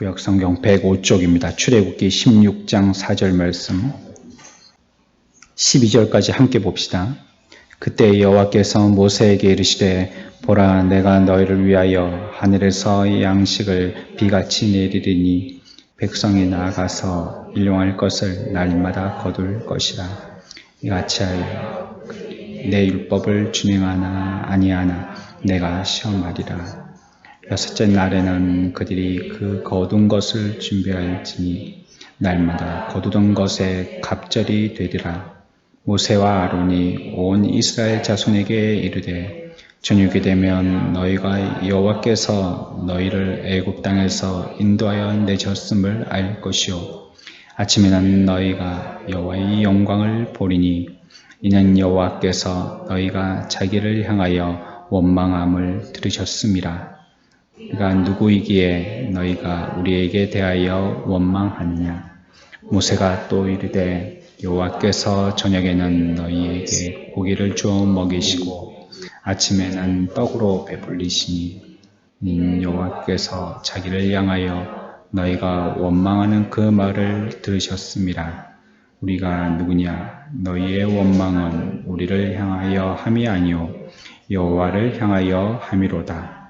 구약성경 105쪽입니다. 출애굽기 16장 4절 말씀 12절까지 함께 봅시다. 그때 여호와께서 모세에게 이르시되 보라, 내가 너희를 위하여 하늘에서 양식을 비같이 내리리니 백성이 나아가서 일용할 것을 날마다 거둘 것이라. 이같이 하여 내 율법을 준행하나 아니하나 내가 시험하리라. 여섯째 날에는 그들이 그 거둔 것을 준비할지니 날마다 거두던 것에 갑절이 되리라. 모세와 아론이 온 이스라엘 자손에게 이르되 저녁이 되면 너희가 여호와께서 너희를 애굽 땅에서 인도하여 내셨음을 알 것이요 아침에는 너희가 여호와의 영광을 보리니 이는 여호와께서 너희가 자기를 향하여 원망함을 들으셨음이라. 그가 누구이기에 너희가 우리에게 대하여 원망하느냐. 모세가 또 이르되 여호와께서 저녁에는 너희에게 고기를 주어 먹이시고 아침에는 떡으로 배불리시니 여호와께서 자기를 향하여 너희가 원망하는 그 말을 들으셨음이라. 우리가 누구냐? 너희의 원망은 우리를 향하여 함이 아니요 여호와를 향하여 함이로다.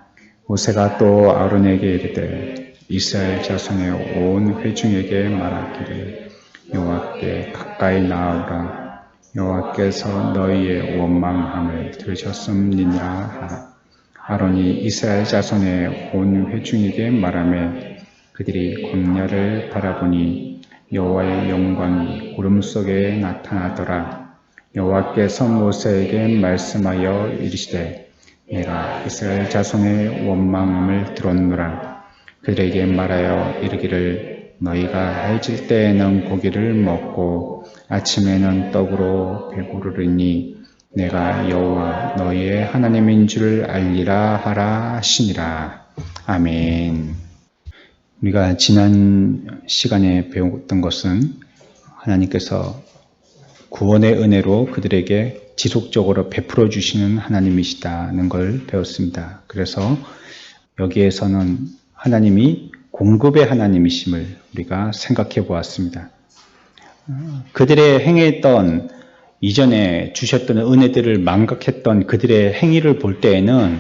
모세가 또 아론에게 이르되 이스라엘 자손의 온 회중에게 말하기를 여호와께 가까이 나아오라. 여호와께서 너희의 원망함을 들으셨음니라 하라. 아론이 이스라엘 자손의 온 회중에게 말하며 그들이 광야를 바라보니 여호와의 영광이 구름 속에 나타나더라. 여호와께서 모세에게 말씀하여 이르시되 내가 이스라엘 자손의 원망함을 들었노라. 그들에게 말하여 이르기를 너희가 해질 때에는 고기를 먹고 아침에는 떡으로 배부르리니 내가 여호와 너희의 하나님인 줄 알리라 하라 하시니라. 아멘. 우리가 지난 시간에 배웠던 것은 하나님께서 구원의 은혜로 그들에게 지속적으로 베풀어 주시는 하나님이시다는 걸 배웠습니다. 그래서 여기에서는 하나님이 공급의 하나님이심을 우리가 생각해 보았습니다. 그들의 행했던 이전에 주셨던 은혜들을 망각했던 그들의 행위를 볼 때에는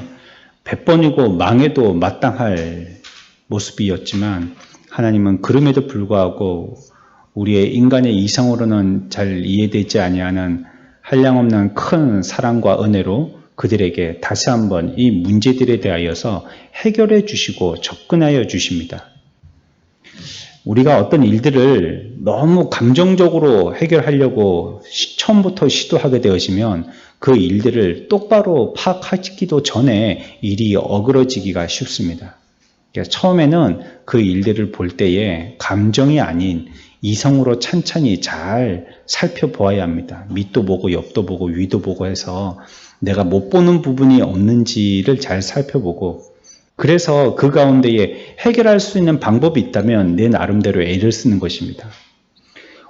100번이고 망해도 마땅할 모습이었지만 하나님은 그럼에도 불구하고 우리의 인간의 이성으로는 잘 이해되지 아니하는 한량없는 큰 사랑과 은혜로 그들에게 다시 한번 이 문제들에 대하여서 해결해 주시고 접근하여 주십니다. 우리가 어떤 일들을 너무 감정적으로 해결하려고 처음부터 시도하게 되어지면 그 일들을 똑바로 파악하기도 전에 일이 어그러지기가 쉽습니다. 그러니까 처음에는 그 일들을 볼 때에 감정이 아닌 이성으로 찬찬히 잘 살펴보아야 합니다. 밑도 보고 옆도 보고 위도 보고 해서 내가 못 보는 부분이 없는지를 잘 살펴보고 그래서 그 가운데에 해결할 수 있는 방법이 있다면 내 나름대로 애를 쓰는 것입니다.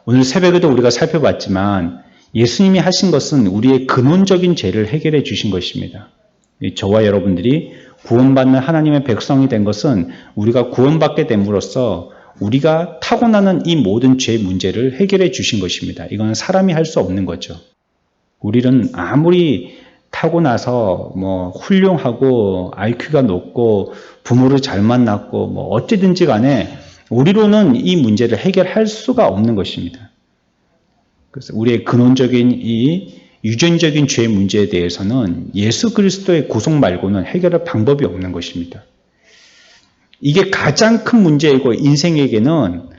오늘 새벽에도 우리가 살펴봤지만 예수님이 하신 것은 우리의 근원적인 죄를 해결해 주신 것입니다. 저와 여러분들이 구원받는 하나님의 백성이 된 것은 우리가 구원받게 됨으로써 우리가 타고나는 이 모든 죄 문제를 해결해 주신 것입니다. 이건 사람이 할 수 없는 거죠. 우리는 아무리 타고나서 훌륭하고 IQ가 높고 부모를 잘 만났고 어찌든지 간에 우리로는 이 문제를 해결할 수가 없는 것입니다. 그래서 우리의 근원적인 이 유전적인 죄 문제에 대해서는 예수 그리스도의 구속 말고는 해결할 방법이 없는 것입니다. 이게 가장 큰 문제이고 인생에게는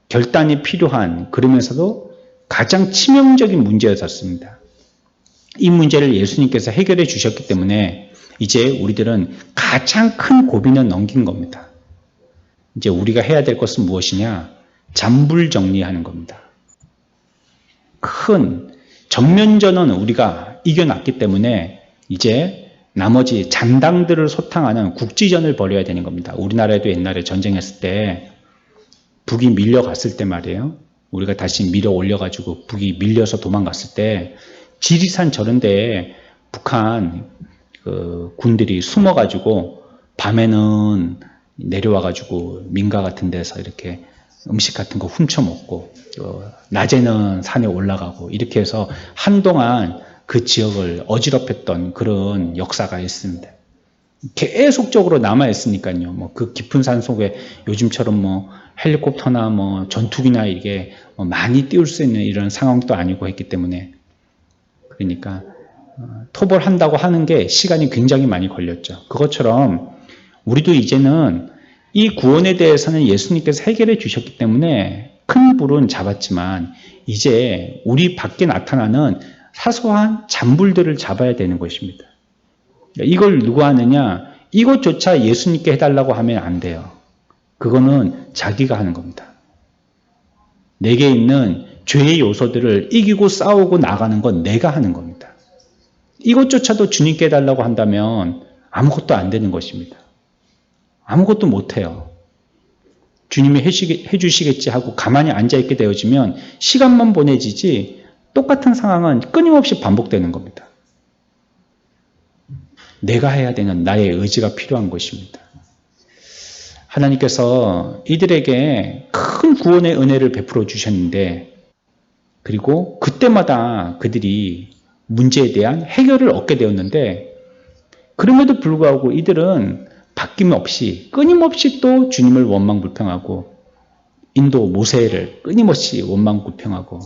결단이 필요한 그러면서도 가장 치명적인 문제였었습니다. 이 문제를 예수님께서 해결해 주셨기 때문에 이제 우리들은 가장 큰 고비는 넘긴 겁니다. 이제 우리가 해야 될 것은 무엇이냐? 잔불 정리하는 겁니다. 큰 정면전은 우리가 이겨놨기 때문에 이제 나머지 잔당들을 소탕하는 국지전을 벌여야 되는 겁니다. 우리나라에도 옛날에 전쟁했을 때 북이 밀려갔을 때 말이에요. 우리가 다시 밀어 올려가지고 북이 밀려서 도망갔을 때 지리산 저런 데에 북한 군들이 숨어가지고 밤에는 내려와가지고 민가 같은 데서 이렇게 음식 같은 거 훔쳐 먹고 낮에는 산에 올라가고 이렇게 해서 한동안 그 지역을 어지럽혔던 그런 역사가 있습니다. 계속적으로 남아있으니까요. 뭐 그 깊은 산 속에 요즘처럼 뭐 헬리콥터나 뭐 전투기나 이게 뭐 많이 띄울 수 있는 이런 상황도 아니고 했기 때문에 그러니까 토벌한다고 하는 게 시간이 굉장히 많이 걸렸죠. 그것처럼 우리도 이제는 이 구원에 대해서는 예수님께서 해결해 주셨기 때문에 큰 불은 잡았지만 이제 우리 밖에 나타나는 사소한 잔불들을 잡아야 되는 것입니다. 이걸 누가 하느냐? 이것조차 예수님께 해달라고 하면 안 돼요. 그거는 자기가 하는 겁니다. 내게 있는 죄의 요소들을 이기고 싸우고 나가는 건 내가 하는 겁니다. 이것조차도 주님께 해달라고 한다면 아무것도 안 되는 것입니다. 아무것도 못해요. 주님이 해주시겠지 하고 가만히 앉아있게 되어지면 시간만 보내지지 똑같은 상황은 끊임없이 반복되는 겁니다. 내가 해야 되는 나의 의지가 필요한 것입니다. 하나님께서 이들에게 큰 구원의 은혜를 베풀어 주셨는데 그리고 그때마다 그들이 문제에 대한 해결을 얻게 되었는데 그럼에도 불구하고 이들은 바뀜 없이 끊임없이 또 주님을 원망불평하고 인도 모세를 끊임없이 원망불평하고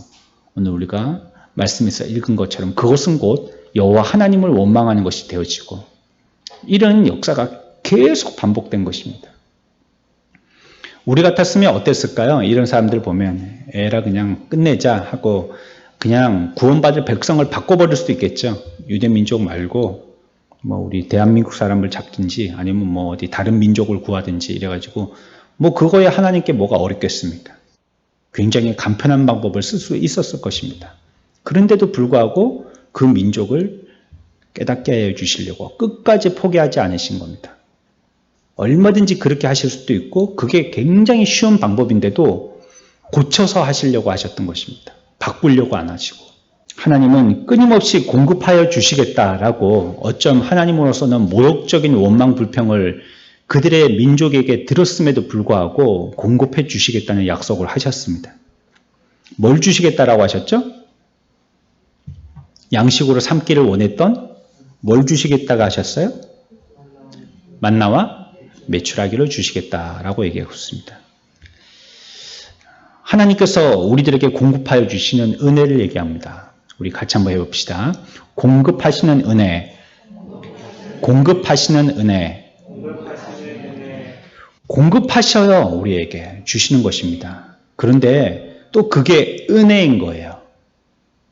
오늘 우리가 말씀에서 읽은 것처럼 그것은 곧 여호와 하나님을 원망하는 것이 되어지고 이런 역사가 계속 반복된 것입니다. 우리 같았으면 어땠을까요? 이런 사람들 보면 에라 그냥 끝내자 하고 그냥 구원받을 백성을 바꿔버릴 수도 있겠죠. 유대민족 말고 뭐 우리 대한민국 사람을 잡든지 아니면 뭐 어디 다른 민족을 구하든지 이래가지고 뭐 그거에 하나님께 뭐가 어렵겠습니까? 굉장히 간편한 방법을 쓸 수 있었을 것입니다. 그런데도 불구하고 그 민족을 깨닫게 하여 주시려고 끝까지 포기하지 않으신 겁니다. 얼마든지 그렇게 하실 수도 있고 그게 굉장히 쉬운 방법인데도 고쳐서 하시려고 하셨던 것입니다. 바꾸려고 안 하시고 하나님은 끊임없이 공급하여 주시겠다라고 어쩜 하나님으로서는 모욕적인 원망 불평을 그들의 민족에게 들었음에도 불구하고 공급해 주시겠다는 약속을 하셨습니다. 뭘 주시겠다라고 하셨죠? 양식으로 삼기를 원했던 뭘 주시겠다고 하셨어요? 만나와 메추라기를 주시겠다라고 얘기하고 있습니다. 하나님께서 우리들에게 공급하여 주시는 은혜를 얘기합니다. 우리 같이 한번 해봅시다. 공급하시는 은혜, 공급하시는 은혜, 공급하셔요. 우리에게 주시는 것입니다. 그런데 또 그게 은혜인 거예요.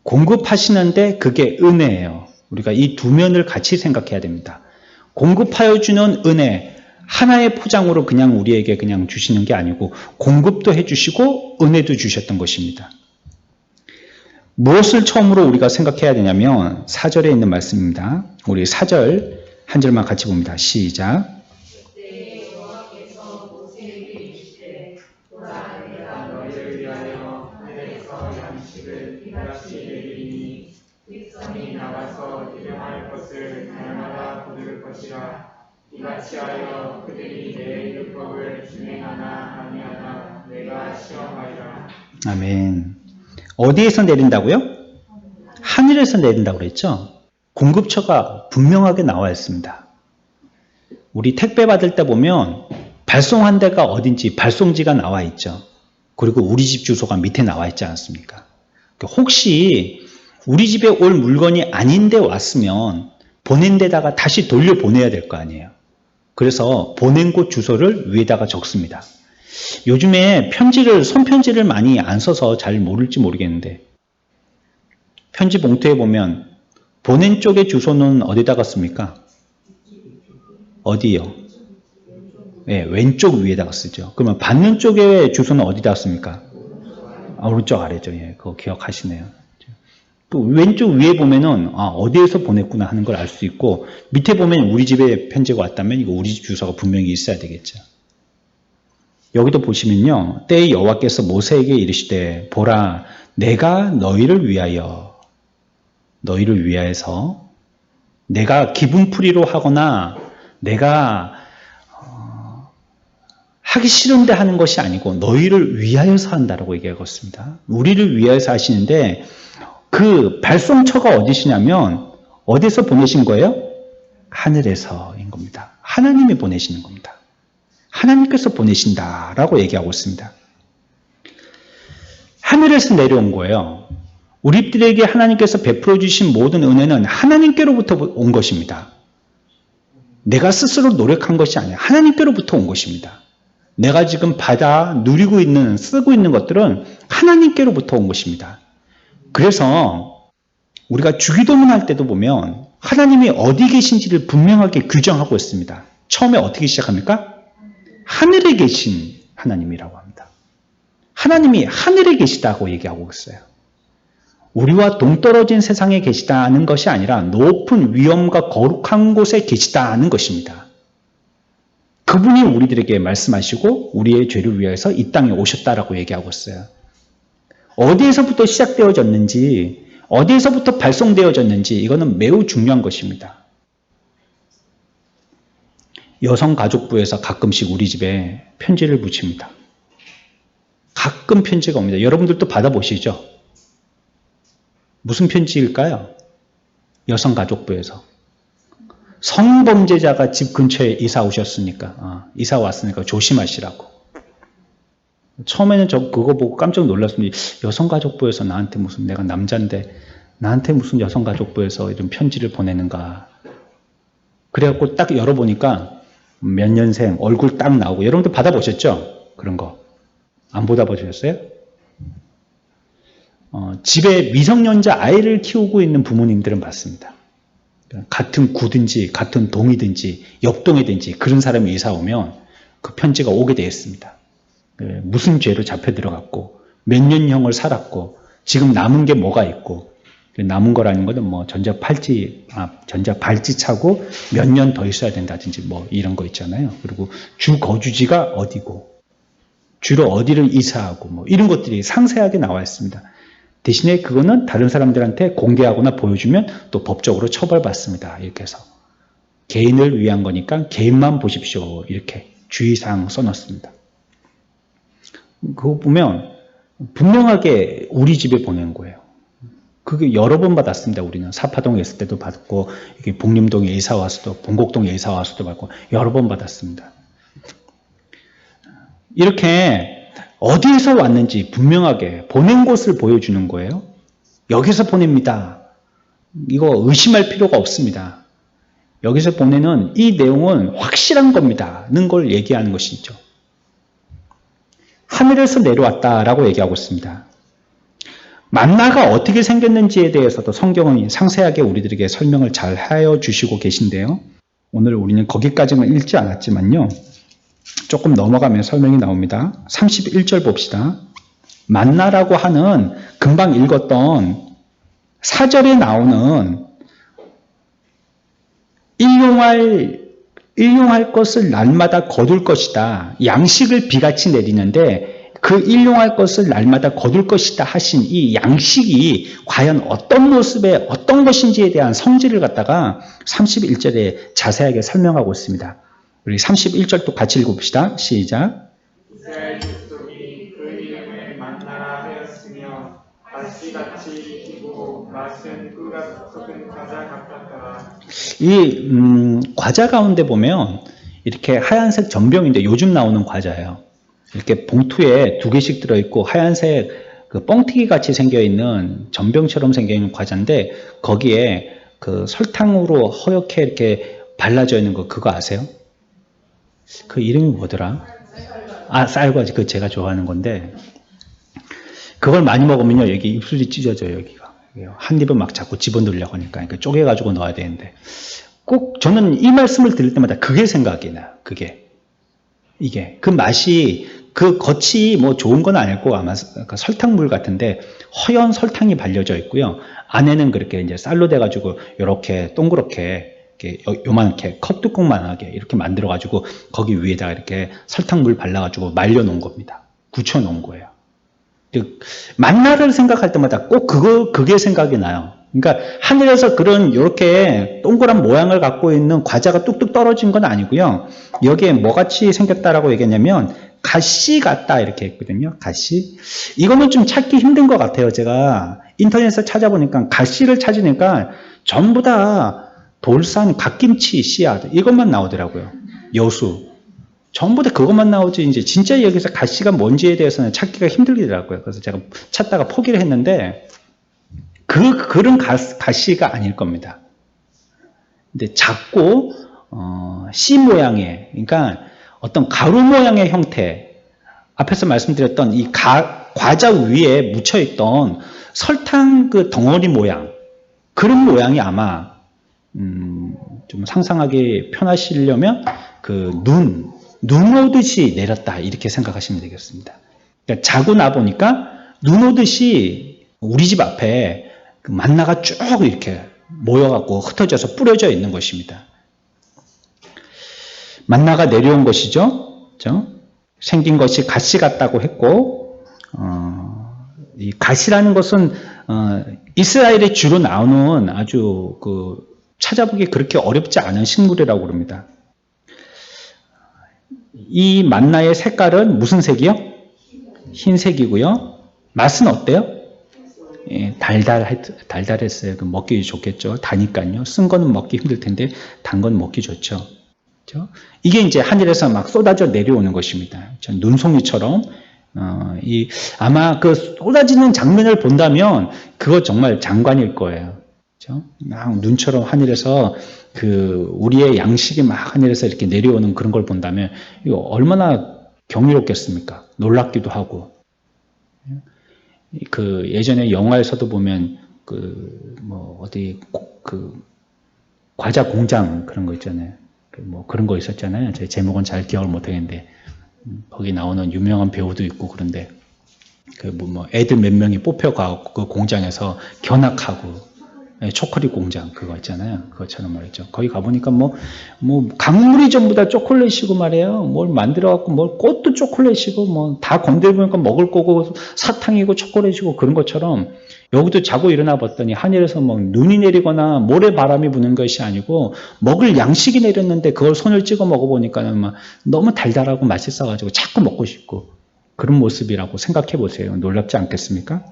공급하시는데 그게 은혜예요. 우리가 이 두 면을 같이 생각해야 됩니다. 공급하여 주는 은혜, 하나의 포장으로 그냥 우리에게 그냥 주시는 게 아니고 공급도 해주시고 은혜도 주셨던 것입니다. 무엇을 처음으로 우리가 생각해야 되냐면 4절에 있는 말씀입니다. 우리 4절 한 절만 같이 봅니다. 시작. 백성이 나가서 일용할 것을 날마다 거둘 것이라. 이같이 하여 그들이 내 율법을 준행하나 아니하나 내가 시험하리라. 아멘. 어디에서 내린다고요? 하늘에서 내린다고 그랬죠? 공급처가 분명하게 나와 있습니다. 우리 택배 받을 때 보면 발송한 데가 어딘지 발송지가 나와 있죠. 그리고 우리 집 주소가 밑에 나와 있지 않습니까? 혹시 우리 집에 올 물건이 아닌데 왔으면 보낸 데다가 다시 돌려보내야 될 거 아니에요. 그래서 보낸 곳 주소를 위에다가 적습니다. 요즘에 손편지를 많이 안 써서 잘 모를지 모르겠는데 편지 봉투에 보면 보낸 쪽의 주소는 어디다가 씁니까? 어디요? 네, 왼쪽 위에다가 쓰죠. 그러면 받는 쪽의 주소는 어디다가 씁니까? 오른쪽 아래죠. 예, 그거 기억하시네요. 또 왼쪽 위에 보면은 어디에서 보냈구나 하는 걸 알 수 있고 밑에 보면 우리 집에 편지가 왔다면 이거 우리 집 주소가 분명히 있어야 되겠죠. 여기도 보시면요. 때에 여호와께서 모세에게 이르시되 보라 내가 너희를 위하여서 내가 기분풀이로 하거나 내가 하기 싫은데 하는 것이 아니고 너희를 위하여서 한다라고 얘기하고 있습니다. 우리를 위하여서 하시는데 그 발송처가 어디시냐면 어디서 보내신 거예요? 하늘에서인 겁니다. 하나님이 보내시는 겁니다. 하나님께서 보내신다라고 얘기하고 있습니다. 하늘에서 내려온 거예요. 우리들에게 하나님께서 베풀어 주신 모든 은혜는 하나님께로부터 온 것입니다. 내가 스스로 노력한 것이 아니라 하나님께로부터 온 것입니다. 내가 지금 받아 누리고 있는, 쓰고 있는 것들은 하나님께로부터 온 것입니다. 그래서 우리가 주기도문 할 때도 보면 하나님이 어디 계신지를 분명하게 규정하고 있습니다. 처음에 어떻게 시작합니까? 하늘에 계신 하나님이라고 합니다. 하나님이 하늘에 계시다고 얘기하고 있어요. 우리와 동떨어진 세상에 계시다는 것이 아니라 높은 위엄과 거룩한 곳에 계시다는 것입니다. 그분이 우리들에게 말씀하시고 우리의 죄를 위해서 이 땅에 오셨다라고 얘기하고 있어요. 어디에서부터 시작되어졌는지, 어디에서부터 발송되어졌는지 이거는 매우 중요한 것입니다. 여성가족부에서 가끔씩 우리 집에 편지를 붙입니다. 가끔 편지가 옵니다. 여러분들도 받아보시죠? 무슨 편지일까요? 여성가족부에서. 성범죄자가 집 근처에 이사 이사 왔으니까 조심하시라고. 처음에는 저 그거 보고 깜짝 놀랐습니다. 여성가족부에서 나한테 무슨, 내가 남자인데 나한테 무슨 여성가족부에서 이런 편지를 보내는가. 그래갖고 딱 열어보니까 몇 년생 얼굴 딱 나오고, 여러분들 받아보셨죠? 그런 거. 안 받아보셨어요? 집에 미성년자 아이를 키우고 있는 부모님들은 받습니다. 같은 구든지 같은 동이든지 옆동이든지 그런 사람이 이사 오면 그 편지가 오게 되어 있습니다. 무슨 죄로 잡혀 들어갔고 몇 년형을 살았고 지금 남은 게 뭐가 있고, 남은 거라는 것은 뭐 전자 발찌 차고 몇 년 더 있어야 된다든지 뭐 이런 거 있잖아요. 그리고 주 거주지가 어디고 주로 어디를 이사하고 뭐 이런 것들이 상세하게 나와 있습니다. 대신에 그거는 다른 사람들한테 공개하거나 보여주면 또 법적으로 처벌받습니다. 이렇게 해서 개인을 위한 거니까 개인만 보십시오. 이렇게 주의사항 써놨습니다. 그거 보면 분명하게 우리 집에 보낸 거예요. 그게 여러 번 받았습니다. 우리는 사파동에 있을 때도 받고, 이게 복림동에 이사 와서도, 본곡동에 이사 와서도 받고 여러 번 받았습니다. 이렇게 어디에서 왔는지 분명하게 보낸 곳을 보여주는 거예요. 여기서 보냅니다. 이거 의심할 필요가 없습니다. 여기서 보내는 이 내용은 확실한 겁니다. 는 걸 얘기하는 것이죠. 하늘에서 내려왔다라고 얘기하고 있습니다. 만나가 어떻게 생겼는지에 대해서도 성경은 상세하게 우리들에게 설명을 잘 하여 주시고 계신데요. 오늘 우리는 거기까지만 읽지 않았지만요. 조금 넘어가면 설명이 나옵니다. 31절 봅시다. 만나라고 하는 금방 읽었던 4절에 나오는 일용할 것을 날마다 거둘 것이다. 양식을 비같이 내리는데 그 일용할 것을 날마다 거둘 것이다 하신 이 양식이 과연 어떤 모습의 어떤 것인지에 대한 성질을 갖다가 31절에 자세하게 설명하고 있습니다. 우리 31절도 같이 읽어봅시다. 시작. 이스라엘 족속이 그 이름을 만나라 하였으며 가시같이 익히고 맛은 꿀과 섞은 과자 같았더라. 이 과자 가운데 보면 이렇게 하얀색 전병인데 요즘 나오는 과자예요. 이렇게 봉투에 2개씩 들어있고 하얀색 그 뻥튀기 같이 생겨있는 전병처럼 생겨있는 과자인데 거기에 그 설탕으로 허옇게 이렇게 발라져 있는 거 그거 아세요? 그 이름이 뭐더라? 쌀과지. 그 제가 좋아하는 건데 그걸 많이 먹으면요 여기 입술이 찢어져요. 여기가 한 입은 막 자꾸 집어넣으려고 하니까 쪼개가지고 넣어야 되는데 꼭 저는 이 말씀을 들을 때마다 그게 생각이 나요. 이게 그 맛이 그 겉이 뭐 좋은 건 아니고 아마 설탕물 같은데 허연 설탕이 발려져 있고요. 안에는 그렇게 이제 쌀로 돼가지고 이렇게 동그랗게 이렇게 요만하게 컵뚜껑만하게 이렇게 만들어가지고 거기 위에다가 이렇게 설탕물 발라가지고 말려놓은 겁니다. 굳혀놓은 거예요. 만나를 생각할 때마다 꼭 그게 생각이 나요. 그러니까 하늘에서 그런 이렇게 동그란 모양을 갖고 있는 과자가 뚝뚝 떨어진 건 아니고요. 여기에 뭐같이 생겼다라고 얘기했냐면 가시 같다 이렇게 했거든요. 가시. 이거는 좀 찾기 힘든 것 같아요. 제가 인터넷에서 찾아보니까 가시를 찾으니까 전부 다 돌산, 갓김치, 씨앗 이것만 나오더라고요. 여수. 전부 다 그것만 나오지 이제 진짜 여기서 가시가 뭔지에 대해서는 찾기가 힘들더라고요. 그래서 제가 찾다가 포기를 했는데 그런 가시가 아닐 겁니다. 근데 작고 씨 모양의 그러니까 어떤 가루 모양의 형태 앞에서 말씀드렸던 이 과자 위에 묻혀있던 설탕 그 덩어리 모양 그런 모양이 아마 좀 상상하기 편하시려면 그 눈 오듯이 내렸다 이렇게 생각하시면 되겠습니다. 그러니까 자고 나 보니까 눈 오듯이 우리 집 앞에 그 만나가 쭉 이렇게 모여갖고 흩어져서 뿌려져 있는 것입니다. 만나가 내려온 것이죠. 그렇죠? 생긴 것이 가시 같다고 했고 이 가시라는 것은 이스라엘에 주로 나오는 아주 찾아보기 그렇게 어렵지 않은 식물이라고 그럽니다. 이 만나의 색깔은 무슨 색이요? 흰색이고요. 맛은 어때요? 예, 달달했어요. 먹기 좋겠죠. 다니까요. 쓴 거는 먹기 힘들 텐데 단 건 먹기 좋죠. 그렇죠? 이게 이제 하늘에서 막 쏟아져 내려오는 것입니다. 눈송이처럼 아마 그 쏟아지는 장면을 본다면 그거 정말 장관일 거예요. 그렇죠? 막 눈처럼 하늘에서 우리의 양식이 막 하늘에서 이렇게 내려오는 그런 걸 본다면 이거 얼마나 경이롭겠습니까? 놀랍기도 하고. 예전에 영화에서도 보면 과자 공장 그런 거 있잖아요. 그런 거 있었잖아요. 제 제목은 잘 기억을 못 하겠는데 거기 나오는 유명한 배우도 있고 그런데 애들 몇 명이 뽑혀가고 그 공장에서 견학하고 초콜릿 공장 그거 있잖아요. 그것처럼 말이죠. 거기 가보니까 강물이 전부 다 초콜릿이고 말이에요. 뭘 만들어갖고 꽃도 초콜릿이고 다 건드려보니까 먹을 거고 사탕이고 초콜릿이고 그런 것처럼 여기도 자고 일어나 봤더니 하늘에서 눈이 내리거나 모래바람이 부는 것이 아니고 먹을 양식이 내렸는데 그걸 손을 찍어 먹어보니까 너무 달달하고 맛있어가지고 자꾸 먹고 싶고 그런 모습이라고 생각해 보세요. 놀랍지 않겠습니까?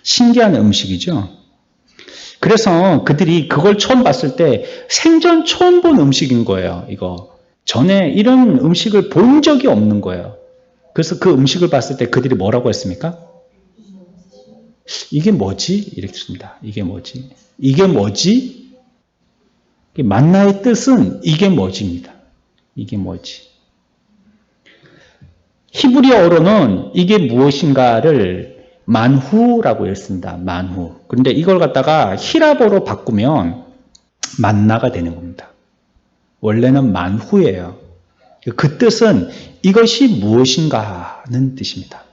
신기한 음식이죠. 그래서 그들이 그걸 처음 봤을 때 생전 처음 본 음식인 거예요. 이거 전에 이런 음식을 본 적이 없는 거예요. 그래서 그 음식을 봤을 때 그들이 뭐라고 했습니까? 이게 뭐지? 이랬습니다. 이게 뭐지? 이게 뭐지? 만나의 뜻은 이게 뭐지입니다. 이게 뭐지? 히브리어로는 이게 무엇인가를 만후라고 했습니다. 만후. 그런데 이걸 갖다가 히라보로 바꾸면 만나가 되는 겁니다. 원래는 만후예요. 그 뜻은 이것이 무엇인가는 뜻입니다.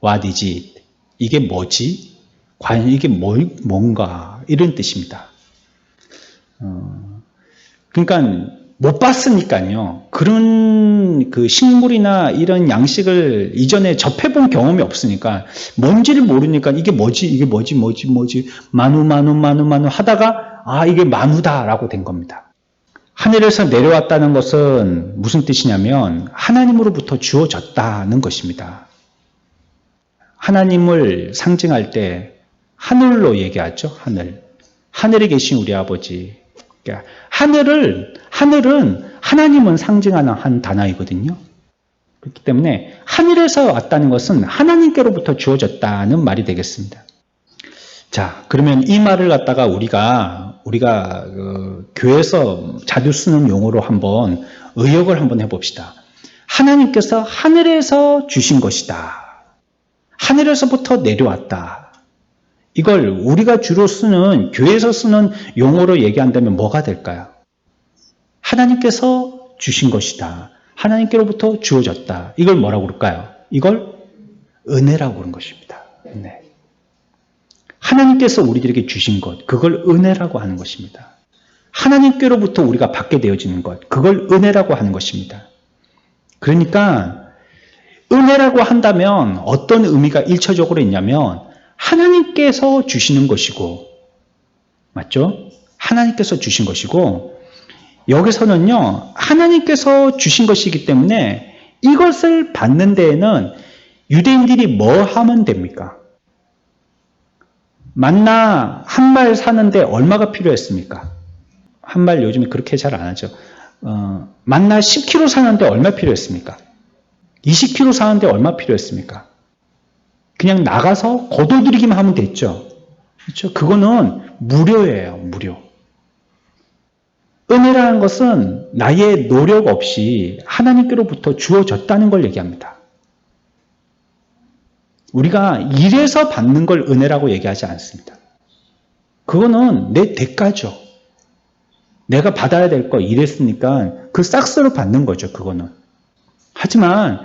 What is it? 이게 뭐지? 과연 이게 뭔가? 이런 뜻입니다. 그러니까 못 봤으니까요. 그런 식물이나 이런 양식을 이전에 접해본 경험이 없으니까 뭔지를 모르니까 이게 뭐지? 이게 뭐지? 만우 하다가 이게 만우다라고 된 겁니다. 하늘에서 내려왔다는 것은 무슨 뜻이냐면 하나님으로부터 주어졌다는 것입니다. 하나님을 상징할 때 하늘로 얘기하죠. 하늘에 계신 우리 아버지. 그러니까 하늘은 하나님은 상징하는 한 단어이거든요. 그렇기 때문에 하늘에서 왔다는 것은 하나님께로부터 주어졌다는 말이 되겠습니다. 자, 그러면 이 말을 갖다가 우리가 교회에서 자주 쓰는 용어로 한번 의역을 한번 해봅시다. 하나님께서 하늘에서 주신 것이다. 하늘에서부터 내려왔다. 이걸 우리가 주로 쓰는 교회에서 쓰는 용어로 얘기한다면 뭐가 될까요? 하나님께서 주신 것이다. 하나님께로부터 주어졌다. 이걸 뭐라고 그럴까요? 이걸 은혜라고 그런 것입니다. 은혜. 하나님께서 우리들에게 주신 것, 그걸 은혜라고 하는 것입니다. 하나님께로부터 우리가 받게 되어지는 것, 그걸 은혜라고 하는 것입니다. 그러니까 은혜라고 한다면 어떤 의미가 일차적으로 있냐면 하나님께서 주시는 것이고 맞죠? 하나님께서 주신 것이고 여기서는요. 하나님께서 주신 것이기 때문에 이것을 받는 데에는 유대인들이 뭐 하면 됩니까? 만나 한 말 사는데 얼마가 필요했습니까? 한 말 요즘에 그렇게 잘 안 하죠. 만나 10kg 사는데 얼마 필요했습니까? 20kg 사는데 얼마 필요했습니까? 그냥 나가서 거둬들이기만 하면 됐죠. 그렇죠? 그거는 무료예요, 무료. 은혜라는 것은 나의 노력 없이 하나님께로부터 주어졌다는 걸 얘기합니다. 우리가 일해서 받는 걸 은혜라고 얘기하지 않습니다. 그거는 내 대가죠. 내가 받아야 될 거 일했으니까 그 싹스로 받는 거죠, 그거는. 하지만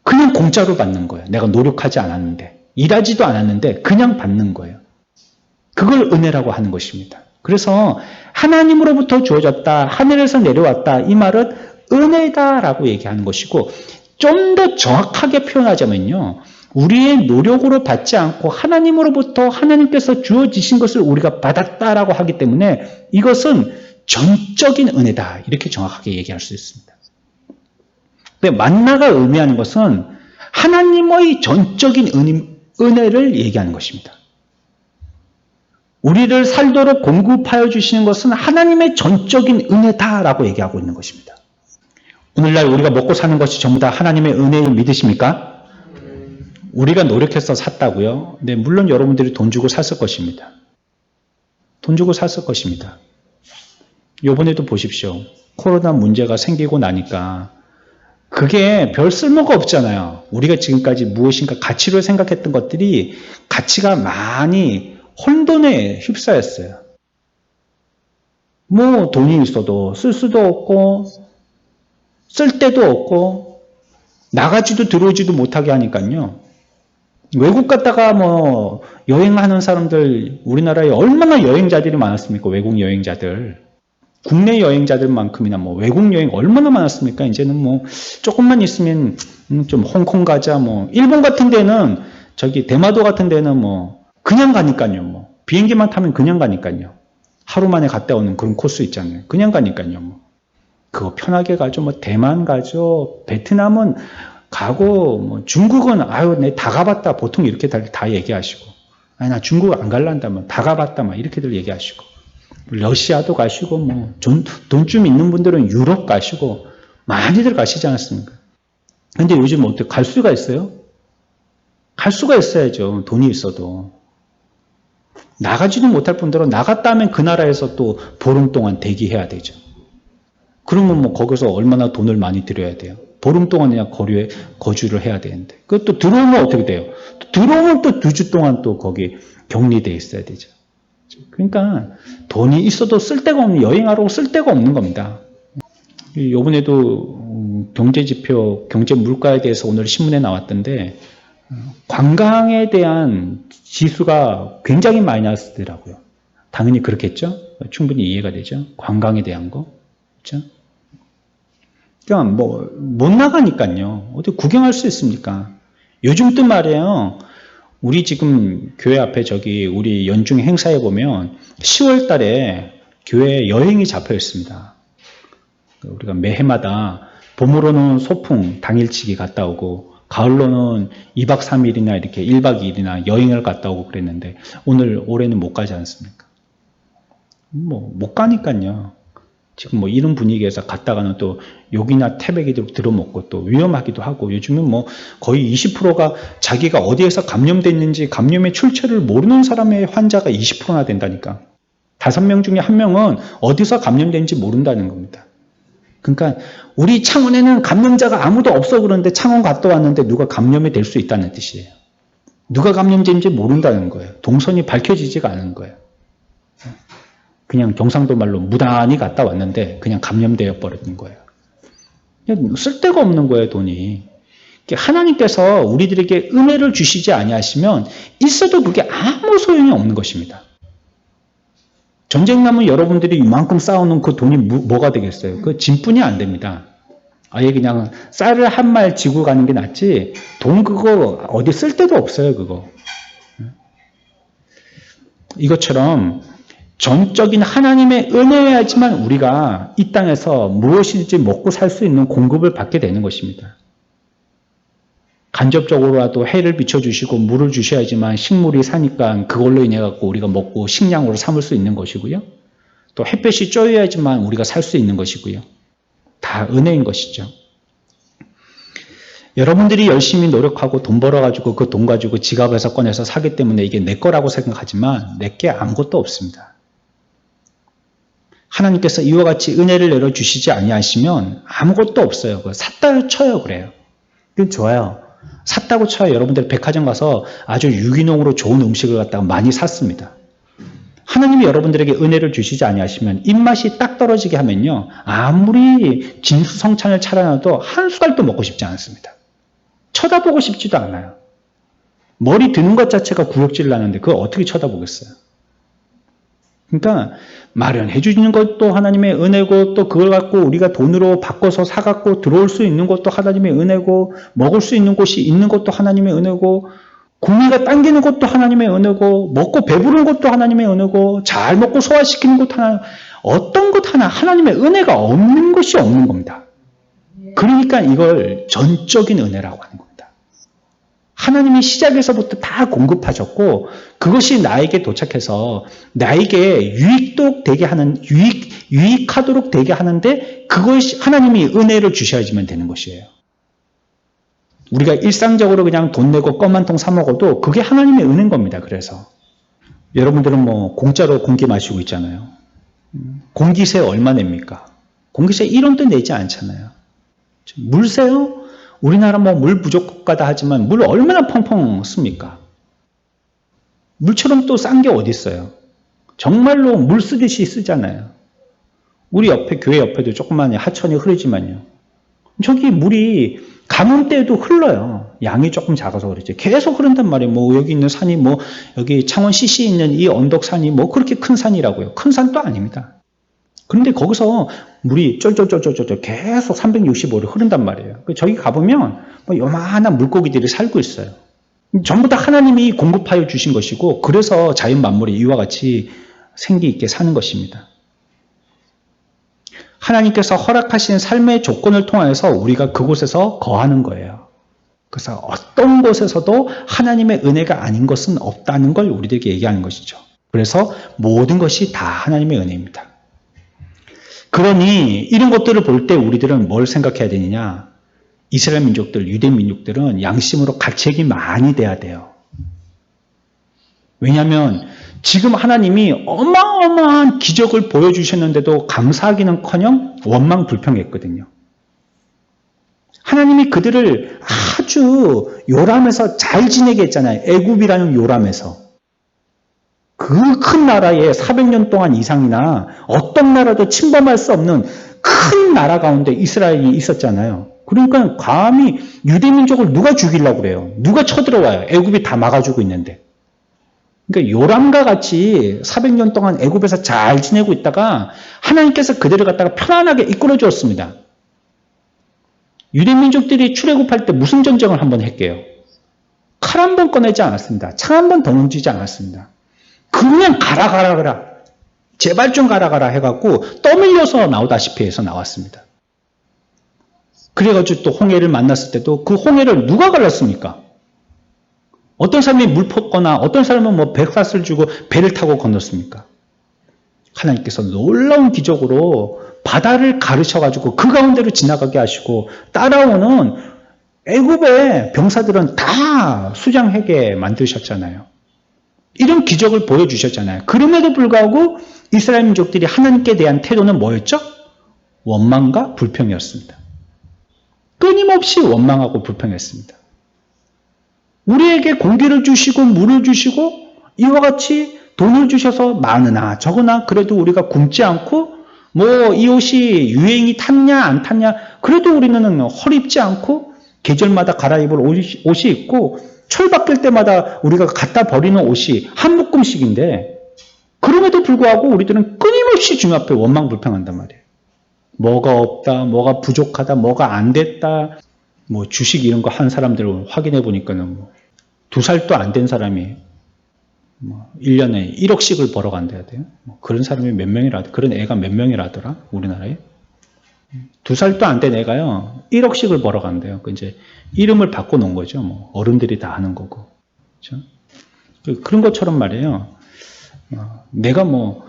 그냥 공짜로 받는 거예요. 내가 노력하지 않았는데. 일하지도 않았는데 그냥 받는 거예요. 그걸 은혜라고 하는 것입니다. 그래서 하나님으로부터 주어졌다, 하늘에서 내려왔다, 이 말은 은혜다라고 얘기하는 것이고 좀 더 정확하게 표현하자면요. 우리의 노력으로 받지 않고 하나님으로부터 하나님께서 주어지신 것을 우리가 받았다라고 하기 때문에 이것은 전적인 은혜다. 이렇게 정확하게 얘기할 수 있습니다. 근데 만나가 의미하는 것은 하나님의 전적인 은혜를 얘기하는 것입니다. 우리를 살도록 공급하여 주시는 것은 하나님의 전적인 은혜다라고 얘기하고 있는 것입니다. 오늘날 우리가 먹고 사는 것이 전부 다 하나님의 은혜를 믿으십니까? 우리가 노력해서 샀다고요? 네, 물론 여러분들이 돈 주고 샀을 것입니다. 돈 주고 샀을 것입니다. 이번에도 보십시오. 코로나 문제가 생기고 나니까 그게 별 쓸모가 없잖아요. 우리가 지금까지 무엇인가 가치로 생각했던 것들이 가치가 많이 혼돈에 휩싸였어요. 뭐 돈이 있어도 쓸 수도 없고 쓸 데도 없고 나가지도 들어오지도 못하게 하니까요. 외국 갔다가 뭐 여행하는 사람들 우리나라에 얼마나 여행자들이 많았습니까? 외국 여행자들. 국내 여행자들만큼이나 뭐 외국 여행 얼마나 많았습니까? 이제는 뭐 조금만 있으면 좀 홍콩 가자 뭐 일본 같은 데는 저기 대마도 같은 데는 뭐 그냥 가니까요. 뭐 비행기만 타면 그냥 가니까요. 하루 만에 갔다 오는 그런 코스 있잖아요. 그냥 가니까요. 뭐 그거 편하게 가죠. 뭐 대만 가죠. 베트남은 가고 뭐 중국은 아유 내 다 가봤다. 보통 이렇게 다 얘기하시고 아니 나 중국 안 갈란다. 뭐 다 가봤다. 막 이렇게들 얘기하시고 러시아도 가시고 뭐 돈 좀 있는 분들은 유럽 가시고 많이들 가시지 않았습니까? 근데 요즘 어떻게 갈 수가 있어요? 갈 수가 있어야죠. 돈이 있어도. 나가지도 못할 뿐더러 나갔다 하면 그 나라에서 또 보름 동안 대기해야 되죠. 그러면 뭐 거기서 얼마나 돈을 많이 들여야 돼요. 보름 동안 그냥 거주를 해야 되는데. 그것도 들어오면 어떻게 돼요? 들어오면 또 2주 동안 또 거기 격리돼 있어야 되죠. 그러니까 돈이 있어도 쓸데가 없는, 여행하러 쓸데가 없는 겁니다. 이번에도 경제지표, 경제물가에 대해서 오늘 신문에 나왔던데 관광에 대한 지수가 굉장히 마이너스더라고요. 당연히 그렇겠죠? 충분히 이해가 되죠? 관광에 대한 거. 그렇죠? 그러니까 뭐 못 나가니까요. 어디 구경할 수 있습니까? 요즘 또 말이에요. 우리 지금 교회 앞에 저기 우리 연중 행사에 보면 10월 달에 교회에 여행이 잡혀 있습니다. 우리가 매해마다 봄으로는 소풍 당일치기 갔다 오고 가을로는 2박 3일이나 이렇게 1박 2일이나 여행을 갔다 오고 그랬는데 올해는 못 가지 않습니까? 뭐 못 가니까요. 지금 뭐 이런 분위기에서 갔다가는 또 욕이나 태백이 들어먹고 또 위험하기도 하고 요즘은 뭐 거의 20%가 자기가 어디에서 감염됐는지 감염의 출처를 모르는 사람의 환자가 20%나 된다니까. 5명 중에 1명은 어디서 감염된지 모른다는 겁니다. 그러니까 우리 창원에는 감염자가 아무도 없어 그러는데 창원 갔다 왔는데 누가 감염이 될 수 있다는 뜻이에요. 누가 감염된지 모른다는 거예요. 동선이 밝혀지지가 않은 거예요. 그냥 경상도 말로 무단히 갔다 왔는데 그냥 감염되어 버린 거예요. 그냥 쓸데가 없는 거예요, 돈이. 하나님께서 우리들에게 은혜를 주시지 아니하시면 있어도 그게 아무 소용이 없는 것입니다. 전쟁 나면 여러분들이 이만큼 쌓아놓은 그 돈이 뭐가 되겠어요? 그 짐뿐이 안 됩니다. 아예 그냥 쌀을 한 말 지고 가는 게 낫지 돈 그거 어디 쓸 데도 없어요, 그거. 이것처럼 전적인 하나님의 은혜여야지만 우리가 이 땅에서 무엇이든지 먹고 살 수 있는 공급을 받게 되는 것입니다. 간접적으로라도 해를 비춰주시고 물을 주셔야지만 식물이 사니까 그걸로 인해 갖고 우리가 먹고 식량으로 삼을 수 있는 것이고요. 또 햇볕이 쬐어야지만 우리가 살 수 있는 것이고요. 다 은혜인 것이죠. 여러분들이 열심히 노력하고 돈 벌어가지고 그 돈 가지고 지갑에서 꺼내서 사기 때문에 이게 내 거라고 생각하지만 내게 아무것도 없습니다. 하나님께서 이와 같이 은혜를 내려주시지 아니하시면 아무것도 없어요. 샀다 쳐요 그래요. 그건 좋아요. 샀다고 쳐요. 여러분들 백화점 가서 아주 유기농으로 좋은 음식을 갖다가 많이 샀습니다. 하나님이 여러분들에게 은혜를 주시지 아니하시면 입맛이 딱 떨어지게 하면요. 아무리 진수성찬을 차려놔도 한 숟갈도 먹고 싶지 않습니다. 쳐다보고 싶지도 않아요. 머리 드는 것 자체가 구역질 나는데 그걸 어떻게 쳐다보겠어요? 그러니까 마련해 주시는 것도 하나님의 은혜고 또 그걸 갖고 우리가 돈으로 바꿔서 사갖고 들어올 수 있는 것도 하나님의 은혜고 먹을 수 있는 곳이 있는 것도 하나님의 은혜고 구미가 당기는 것도 하나님의 은혜고 먹고 배부른 것도 하나님의 은혜고 잘 먹고 소화시키는 것도 하나 어떤 것 하나 하나님의 은혜가 없는 것이 없는 겁니다. 그러니까 이걸 전적인 은혜라고 하는 겁니다. 하나님이 시작에서부터 다 공급하셨고 그것이 나에게 도착해서 나에게 유익하도록 되게 하는데 그것이 하나님이 은혜를 주셔야지만 되는 것이에요. 우리가 일상적으로 그냥 돈 내고 껌 한 통 사 먹어도 그게 하나님의 은혜인 겁니다. 그래서 여러분들은 뭐 공짜로 공기 마시고 있잖아요. 공기세 얼마 냅니까? 공기세 1원도 내지 않잖아요. 물세요? 우리나라 뭐 물 부족 국가다 하지만 물 얼마나 펑펑 씁니까? 물처럼 또 싼 게 어디 있어요? 정말로 물 쓰듯이 쓰잖아요. 우리 옆에 교회 옆에도 조그만 하천이 흐르지만요. 저기 물이 가뭄 때에도 흘러요. 양이 조금 작아서 그렇지. 계속 흐른단 말이에요. 뭐 여기 있는 산이 뭐 여기 창원 CC에 있는 이 언덕산이 뭐 그렇게 큰 산이라고요. 큰 산도 아닙니다. 그런데 거기서 물이 쫄쫄쫄쫄쫄 계속 365일 흐른단 말이에요. 저기 가보면 뭐 요만한 물고기들이 살고 있어요. 전부 다 하나님이 공급하여 주신 것이고 그래서 자연 만물이 이와 같이 생기 있게 사는 것입니다. 하나님께서 허락하신 삶의 조건을 통해서 우리가 그곳에서 거하는 거예요. 그래서 어떤 곳에서도 하나님의 은혜가 아닌 것은 없다는 걸 우리들에게 얘기하는 것이죠. 그래서 모든 것이 다 하나님의 은혜입니다. 그러니 이런 것들을 볼 때 우리들은 뭘 생각해야 되느냐? 이스라엘 민족들, 유대 민족들은 양심으로 가책이 많이 돼야 돼요. 왜냐하면 지금 하나님이 어마어마한 기적을 보여주셨는데도 감사하기는커녕 원망불평했거든요. 하나님이 그들을 아주 요람에서 잘 지내게 했잖아요. 애굽이라는 요람에서. 그 큰 나라에 400년 동안 이상이나 어떤 나라도 침범할 수 없는 큰 나라 가운데 이스라엘이 있었잖아요. 그러니까 감히 유대민족을 누가 죽이려고 그래요? 누가 쳐들어와요? 애굽이 다 막아주고 있는데. 그러니까 요람과 같이 400년 동안 애굽에서 잘 지내고 있다가 하나님께서 그들을 갖다가 편안하게 이끌어 주었습니다. 유대민족들이 출애굽할 때 무슨 전쟁을 한번 했게요? 칼 한 번 꺼내지 않았습니다. 창 한 번 던지지 않았습니다. 그냥 가라 제발 좀 가라 해갖고 떠밀려서 나오다시피 해서 나왔습니다. 그래가지고 또 홍해를 만났을 때도 그 홍해를 누가 갈랐습니까? 어떤 사람이 물 퍼거나 어떤 사람은 뭐 백fat을 주고 배를 타고 건넜습니까? 하나님께서 놀라운 기적으로 바다를 가르쳐가지고 그 가운데로 지나가게 하시고 따라오는 애굽의 병사들은 다 수장하게 만드셨잖아요. 이런 기적을 보여주셨잖아요. 그럼에도 불구하고 이스라엘 민족들이 하나님께 대한 태도는 뭐였죠? 원망과 불평이었습니다. 끊임없이 원망하고 불평했습니다. 우리에게 공기를 주시고 물을 주시고 이와 같이 돈을 주셔서 많으나 적으나 그래도 우리가 굶지 않고 뭐 이 옷이 유행이 탔냐 안 탔냐 그래도 우리는 허리입지 않고 계절마다 갈아입을 옷이 있고 철 바뀔 때마다 우리가 갖다 버리는 옷이 한 묶음씩인데 그럼에도 불구하고 우리들은 끊임없이 주님 앞에 원망불평한단 말이에요. 뭐가 없다, 뭐가 부족하다, 뭐가 안 됐다. 뭐 주식 이런 거 한 사람들을 확인해 보니까는 뭐 2살도 안 된 사람이 뭐 1년에 1억씩을 벌어간대야 돼요. 뭐 그런 사람이 몇 명이라, 그런 애가 몇 명이라더라, 우리나라에. 2살도 안 된 애가요, 1억씩을 벌어간대요. 그 이제 이름을 바꿔놓은 거죠. 뭐 어른들이 다 하는 거고. 그렇죠? 그런 것처럼 말이에요. 내가 뭐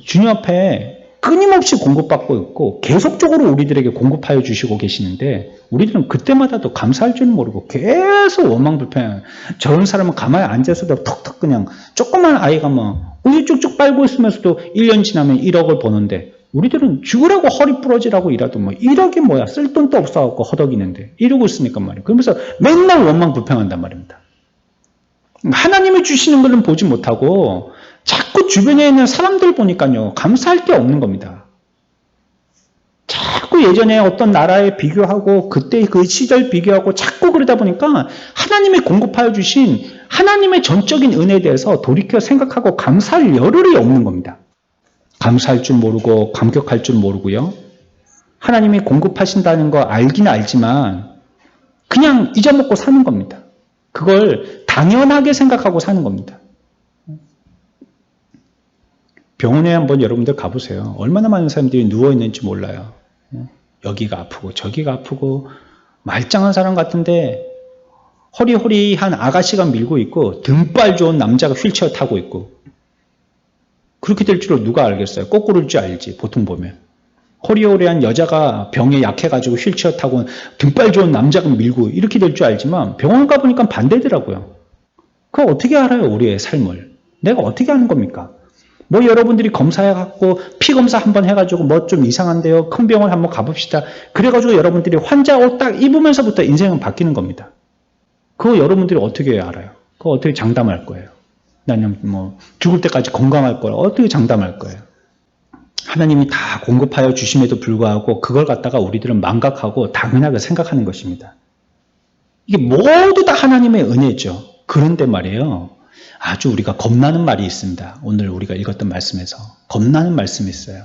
주님 앞에 끊임없이 공급받고 있고 계속적으로 우리들에게 공급하여 주시고 계시는데 우리들은 그때마다도 감사할 줄 모르고 계속 원망불평. 저런 사람은 가만히 앉아서도 턱턱 그냥 조그만 아이가 뭐 우유 쭉쭉 빨고 있으면서도 1년 지나면 1억을 버는데 우리들은 죽으라고 허리 부러지라고 일하도 뭐 1억이 뭐야, 쓸 돈도 없어갖고 허덕이는데 이러고 있으니까 말이에요. 그러면서 맨날 원망불평한단 말입니다. 하나님이 주시는 것은 보지 못하고 자꾸 주변에 있는 사람들 보니까요, 감사할 게 없는 겁니다. 자꾸 예전에 어떤 나라에 비교하고 그때 그 시절 비교하고 자꾸 그러다 보니까 하나님이 공급하여 주신 하나님의 전적인 은혜에 대해서 돌이켜 생각하고 감사할 여력이 없는 겁니다. 감사할 줄 모르고 감격할 줄 모르고요. 하나님이 공급하신다는 거 알긴 알지만 그냥 잊어먹고 사는 겁니다. 그걸 당연하게 생각하고 사는 겁니다. 병원에 한번 여러분들 가보세요. 얼마나 많은 사람들이 누워있는지 몰라요. 여기가 아프고 저기가 아프고 말짱한 사람 같은데 허리허리한 아가씨가 밀고 있고 등발 좋은 남자가 휠체어 타고 있고 그렇게 될 줄을 누가 알겠어요. 거꾸로일 줄 알지 보통 보면. 허리허리한 여자가 병에 약해가지고 휠체어 타고 등발 좋은 남자가 밀고 이렇게 될 줄 알지만 병원 가보니까 반대더라고요. 그거 어떻게 알아요? 우리의 삶을. 내가 어떻게 아는 겁니까? 뭐 여러분들이 검사해갖고 피 검사 한번 해가지고 뭐 좀 이상한데요. 큰 병원 한번 가봅시다. 그래가지고 여러분들이 환자 옷 딱 입으면서부터 인생은 바뀌는 겁니다. 그거 여러분들이 어떻게 알아요? 그거 어떻게 장담할 거예요? 나는 뭐 죽을 때까지 건강할 거예요. 어떻게 장담할 거예요? 하나님이 다 공급하여 주심에도 불구하고 그걸 갖다가 우리들은 망각하고 당연하게 생각하는 것입니다. 이게 모두 다 하나님의 은혜죠. 그런데 말이에요. 아주 우리가 겁나는 말이 있습니다. 오늘 우리가 읽었던 말씀에서 겁나는 말씀이 있어요.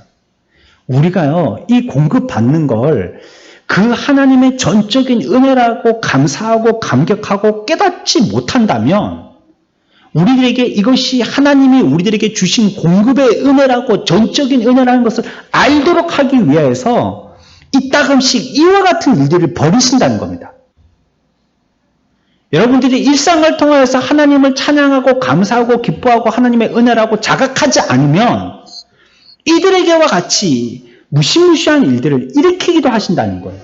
우리가요, 이 공급받는 걸 그 하나님의 전적인 은혜라고 감사하고 감격하고 깨닫지 못한다면 우리들에게 이것이 하나님이 우리들에게 주신 공급의 은혜라고 전적인 은혜라는 것을 알도록 하기 위해서 이따금씩 이와 같은 일들을 벌이신다는 겁니다. 여러분들이 일상을 통해서 하나님을 찬양하고 감사하고 기뻐하고 하나님의 은혜라고 자각하지 않으면 이들에게와 같이 무시무시한 일들을 일으키기도 하신다는 거예요.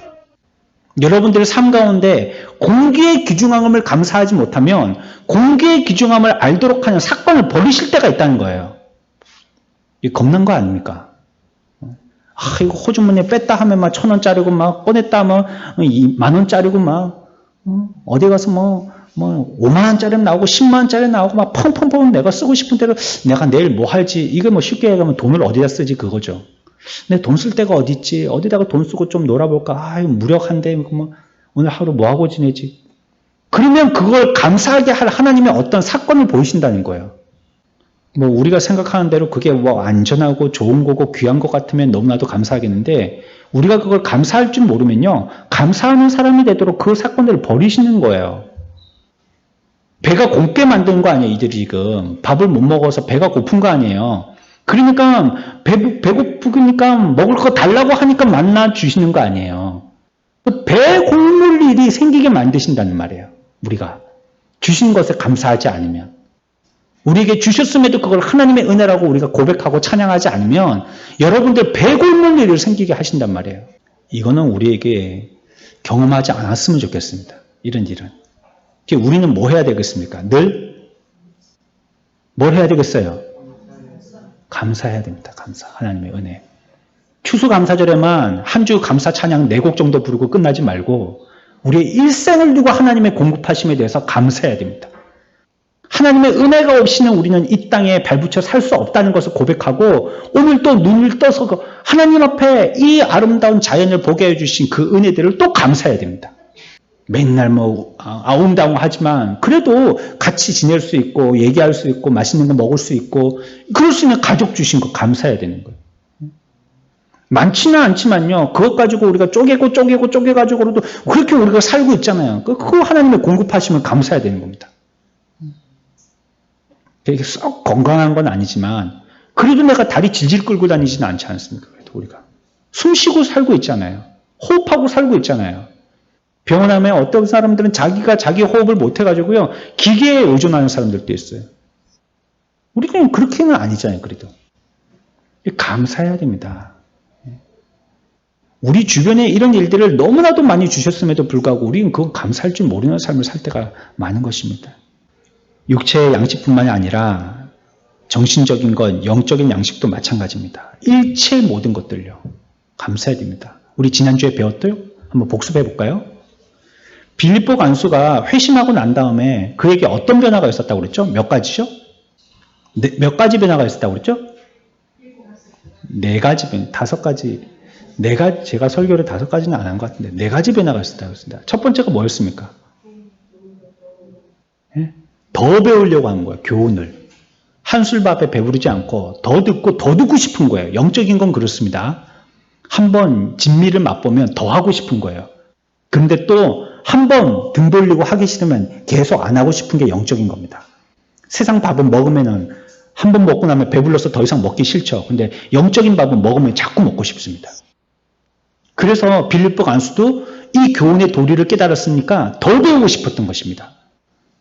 여러분들의 삶 가운데 공기의 귀중함을 감사하지 못하면 공기의 귀중함을 알도록 하는 사건을 벌이실 때가 있다는 거예요. 이게 겁난 거 아닙니까? 이거 호주머니에 뺐다 하면 막 1,000원짜리고 막 꺼냈다 하면 10,000원짜리고 막 어디 가서 뭐 5만원짜리 나오고 10만원짜리 나오고 막 펑펑펑 내가 쓰고 싶은 대로 내가 내일 뭐 할지 이게 뭐 쉽게 얘기하면 돈을 어디다 쓰지 그거죠. 내 돈 쓸 데가 어디 있지? 어디다가 돈 쓰고 좀 놀아볼까? 이거 무력한데 뭐 오늘 하루 뭐 하고 지내지? 그러면 그걸 감사하게 할 하나님의 어떤 사건을 보이신다는 거예요. 뭐 우리가 생각하는 대로 그게 뭐 안전하고 좋은 거고 귀한 것 같으면 너무나도 감사하겠는데 우리가 그걸 감사할 줄 모르면요. 감사하는 사람이 되도록 그 사건들을 버리시는 거예요. 배가 고프게 만든 거 아니에요. 이들이 지금 밥을 못 먹어서 배가 고픈 거 아니에요. 그러니까 배고프니까 먹을 거 달라고 하니까 만나 주시는 거 아니에요. 배 고물 일이 생기게 만드신다는 말이에요. 우리가 주신 것에 감사하지 않으면 우리에게 주셨음에도 그걸 하나님의 은혜라고 우리가 고백하고 찬양하지 않으면 여러분들 배 굶을 일을 생기게 하신단 말이에요. 이거는 우리에게 경험하지 않았으면 좋겠습니다. 이런 일은. 우리는 뭐 해야 되겠습니까? 늘 뭘 해야 되겠어요? 감사해야 됩니다. 감사. 하나님의 은혜. 추수감사절에만 한 주 감사 찬양 4곡 정도 부르고 끝나지 말고 우리의 일생을 두고 하나님의 공급하심에 대해서 감사해야 됩니다. 하나님의 은혜가 없이는 우리는 이 땅에 발붙여 살 수 없다는 것을 고백하고 오늘 또 눈을 떠서 하나님 앞에 이 아름다운 자연을 보게 해주신 그 은혜들을 또 감사해야 됩니다. 맨날 뭐 아웅다웅 하지만 그래도 같이 지낼 수 있고 얘기할 수 있고 맛있는 거 먹을 수 있고 그럴 수 있는 가족 주신 거 감사해야 되는 거예요. 많지는 않지만요. 그것 가지고 우리가 쪼개가지고로도 그렇게 우리가 살고 있잖아요. 그거 하나님의 공급하시면 감사해야 되는 겁니다. 되게 썩 건강한 건 아니지만 그래도 내가 다리 질질 끌고 다니지는 않지 않습니까? 그래도 우리가 숨 쉬고 살고 있잖아요. 호흡하고 살고 있잖아요. 병원 하면 어떤 사람들은 자기가 자기 호흡을 못 해가지고요 기계에 의존하는 사람들도 있어요. 우리는 그렇게는 아니잖아요. 그래도 감사해야 됩니다. 우리 주변에 이런 일들을 너무나도 많이 주셨음에도 불구하고 우리는 그거 감사할 줄 모르는 삶을 살 때가 많은 것입니다. 육체의 양식뿐만이 아니라 정신적인 것, 영적인 양식도 마찬가지입니다. 일체의 모든 것들요. 감사해야 됩니다. 우리 지난주에 배웠대요? 한번 복습해 볼까요? 빌립보 간수가 회심하고 난 다음에 그에게 어떤 변화가 있었다고 그랬죠? 몇 가지죠? 몇 가지 변화가 있었다고 그랬죠? 네 가지 변화, 5가지. 제가 설교를 5가지는 안 한 것 같은데 4가지 변화가 있었다고 했습니다. 첫 번째가 뭐였습니까? 예? 더 배우려고 하는 거예요. 교훈을. 한술밥에 배부르지 않고 더 듣고 싶은 거예요. 영적인 건 그렇습니다. 한번 진미를 맛보면 더 하고 싶은 거예요. 근데 또 한 번 등 돌리고 하기 싫으면 계속 안 하고 싶은 게 영적인 겁니다. 세상 밥은 먹으면은 한 번 먹고 나면 배불러서 더 이상 먹기 싫죠. 근데 영적인 밥은 먹으면 자꾸 먹고 싶습니다. 그래서 빌립보 간수도 이 교훈의 도리를 깨달았으니까 더 배우고 싶었던 것입니다.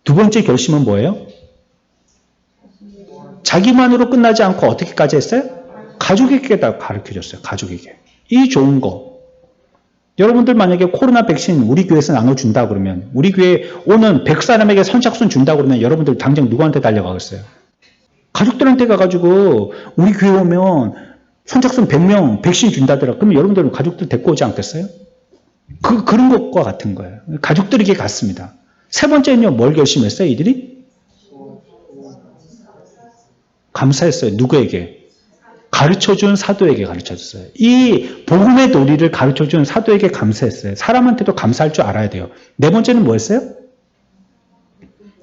두 번째 결심은 뭐예요? 자기만으로 끝나지 않고 어떻게까지 했어요? 가족에게 다 가르쳐줬어요. 가족에게. 이 좋은 거. 여러분들 만약에 코로나 백신 우리 교회에서 나눠준다 그러면 우리 교회에 오는 100사람에게 선착순 준다 그러면 여러분들 당장 누구한테 달려가겠어요? 가족들한테 가가지고 우리 교회 오면 선착순 100명 백신 준다더라. 그러면 여러분들은 가족들 데리고 오지 않겠어요? 그런 것과 같은 거예요. 가족들에게 갔습니다. 세 번째는요, 뭘 결심했어요, 이들이? 감사했어요. 누구에게? 가르쳐준 사도에게 가르쳐줬어요. 이 복음의 도리를 가르쳐준 사도에게 감사했어요. 사람한테도 감사할 줄 알아야 돼요. 네 번째는 뭐였어요?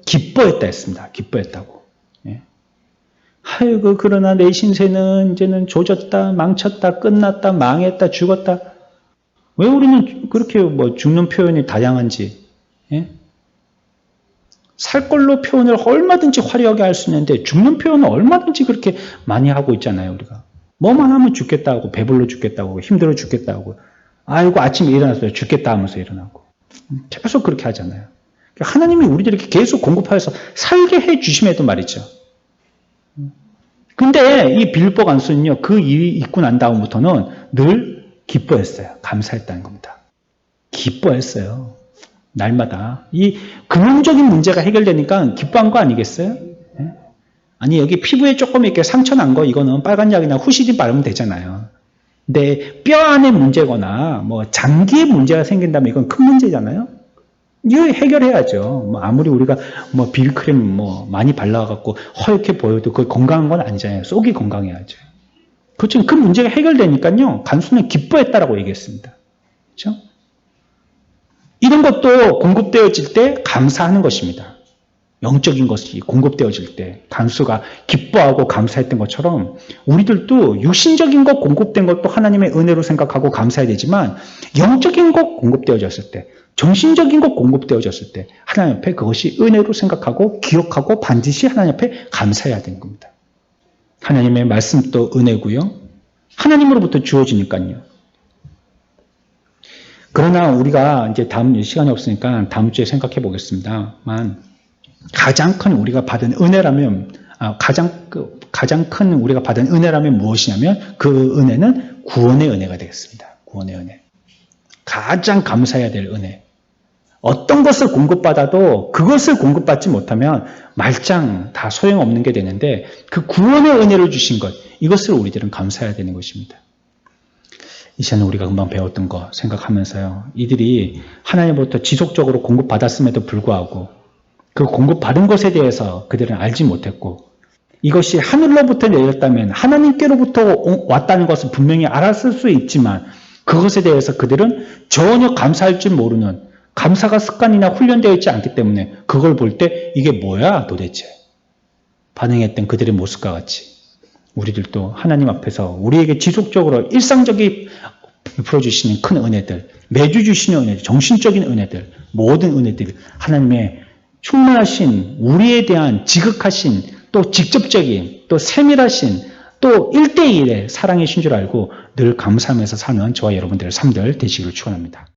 기뻐했다 했습니다. 기뻐했다고. 예. 아이고 그러나 내 신세는 이제는 조졌다, 망쳤다, 끝났다, 망했다, 죽었다. 왜 우리는 그렇게 죽는 표현이 다양한지. 예? 살 걸로 표현을 얼마든지 화려하게 할 수 있는데 죽는 표현을 얼마든지 그렇게 많이 하고 있잖아요. 우리가. 뭐만 하면 죽겠다고, 배불러 죽겠다고, 힘들어 죽겠다고. 아이고 아침에 일어났어요. 죽겠다 하면서 일어나고. 계속 그렇게 하잖아요. 하나님이 우리들에게 계속 공급하여서 살게 해 주심에도 말이죠. 근데 이 빌립보 간수는요. 그 일이 있고 난 다음부터는 늘 기뻐했어요. 감사했다는 겁니다. 기뻐했어요. 날마다. 이 근원적인 문제가 해결되니까 기뻐한 거 아니겠어요? 예? 아니 여기 피부에 조금 이렇게 상처 난 거 이거는 빨간 약이나 후시딘 바르면 되잖아요. 근데 뼈 안에 문제거나 장기에 문제가 생긴다면 이건 큰 문제잖아요. 이거 해결해야죠. 아무리 우리가 비비크림 많이 발라갖고 허옇게 보여도 그거 건강한 건 아니잖아요. 속이 건강해야죠. 그렇지만 그 문제가 해결되니까요. 간수는 기뻐했다라고 얘기했습니다. 그렇죠? 이런 것도 공급되어질 때 감사하는 것입니다. 영적인 것이 공급되어질 때 간수가 기뻐하고 감사했던 것처럼 우리들도 육신적인 것 공급된 것도 하나님의 은혜로 생각하고 감사해야 되지만 영적인 것 공급되어졌을 때 정신적인 것 공급되어졌을 때 하나님 앞에 그것이 은혜로 생각하고 기억하고 반드시 하나님 앞에 감사해야 되는 겁니다. 하나님의 말씀도 은혜고요. 하나님으로부터 주어지니까요. 그러나 우리가 이제 다음 시간이 없으니까 다음 주에 생각해 보겠습니다만 가장 큰 우리가 받은 은혜라면 가장 큰 우리가 받은 은혜라면 무엇이냐면 그 은혜는 구원의 은혜가 되겠습니다. 구원의 은혜. 가장 감사해야 될 은혜. 어떤 것을 공급받아도 그것을 공급받지 못하면 말짱 다 소용없는 게 되는데 그 구원의 은혜를 주신 것 이것을 우리들은 감사해야 되는 것입니다. 이 시간에 우리가 금방 배웠던 거 생각하면서요. 이들이 하나님으로부터 지속적으로 공급받았음에도 불구하고 그 공급받은 것에 대해서 그들은 알지 못했고 이것이 하늘로부터 내렸다면 하나님께로부터 왔다는 것을 분명히 알았을 수 있지만 그것에 대해서 그들은 전혀 감사할 줄 모르는 감사가 습관이나 훈련되어 있지 않기 때문에 그걸 볼 때 이게 뭐야 도대체 반응했던 그들의 모습과 같이 우리들도 하나님 앞에서 우리에게 지속적으로 일상적인 베풀어주시는 큰 은혜들, 매주 주시는 은혜들, 정신적인 은혜들, 모든 은혜들, 하나님의 충만하신 우리에 대한 지극하신 또 직접적인, 또 세밀하신, 또 1대1의 사랑이신 줄 알고 늘 감사하면서 사는 저와 여러분들의 삶들 되시기를 축원합니다.